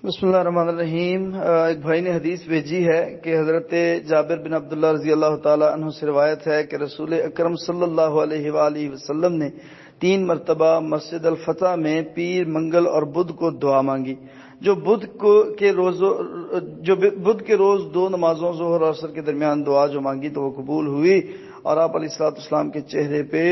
بسم اللہ الرحمن الرحیم۔ ایک بھائی نے حدیث بھیجی ہے کہ حضرت جابر بن عبداللہ رضی اللہ تعالی عنہ سے روایت ہے کہ رسول اکرم صلی اللہ علیہ وآلہ وسلم نے 3 مرتبہ مسجد الفتح میں پیر، منگل اور بدھ کو دعا مانگی۔ جو بدھ کے روز 2 نمازوں ظہر اور عصر کے درمیان دعا جو مانگی تو وہ قبول ہوئی، اور آپ علیہ الصلوۃ والسلام کے چہرے پہ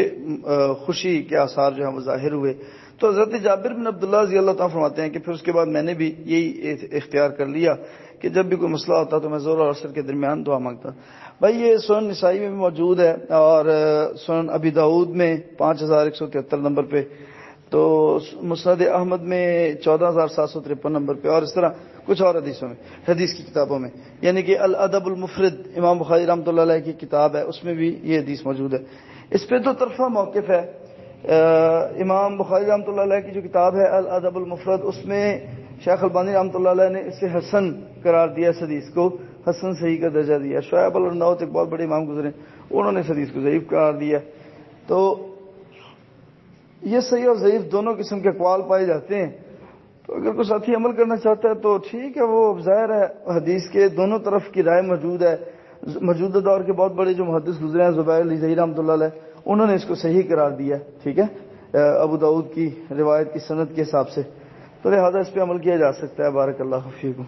خوشی کے آثار جو ہیں وہ ظاہر ہوئے۔ تو حضرت جابر بن عبداللہ رضی اللہ تعالیٰ فرماتے ہیں کہ پھر اس کے بعد میں نے بھی یہی اختیار کر لیا کہ جب بھی کوئی مسئلہ ہوتا تو میں ظہر اور عصر کے درمیان دعا مانگتا۔ بھائی یہ سنن نسائی میں بھی موجود ہے اور سنن ابی داؤد میں 5173 نمبر پہ، تو مسند احمد میں 14753 نمبر پہ، اور اس طرح کچھ اور حدیثوں میں، حدیث کی کتابوں میں، یعنی کہ الادب المفرد امام بخاری رحمۃ اللہ علیہ کی کتاب ہے، اس میں بھی یہ حدیث موجود ہے۔ اس پہ تو طرفہ موقف ہے۔ امام بخاری رحمۃ اللہ علیہ کی جو کتاب ہے الادب المفرد، اس میں شیخ البانی رحمۃ اللہ علیہ نے اسے حسن قرار دیا، اس حدیث کو حسن صحیح کا درجہ دیا۔ شعیب الارناؤت ایک بہت بڑے امام گزرے، انہوں نے اس حدیث کو ضعیف قرار دیا۔ تو یہ صحیح اور ضعیف دونوں قسم کے اقوال پائے جاتے ہیں، تو اگر کوئی ساتھی عمل کرنا چاہتا ہے تو ٹھیک ہے، وہ ظاہر ہے حدیث کے دونوں طرف کی رائے موجود ہے۔ موجودہ دور کے بہت بڑے جو محدث گزرے ہیں زبیر علی زہیر رحمۃ اللہ علیہ، انہوں نے اس کو صحیح قرار دیا، ٹھیک ہے، ابو داؤد کی روایت کی سند کے حساب سے، تو لہٰذا اس پہ عمل کیا جا سکتا ہے۔ بارک اللہ فیکم۔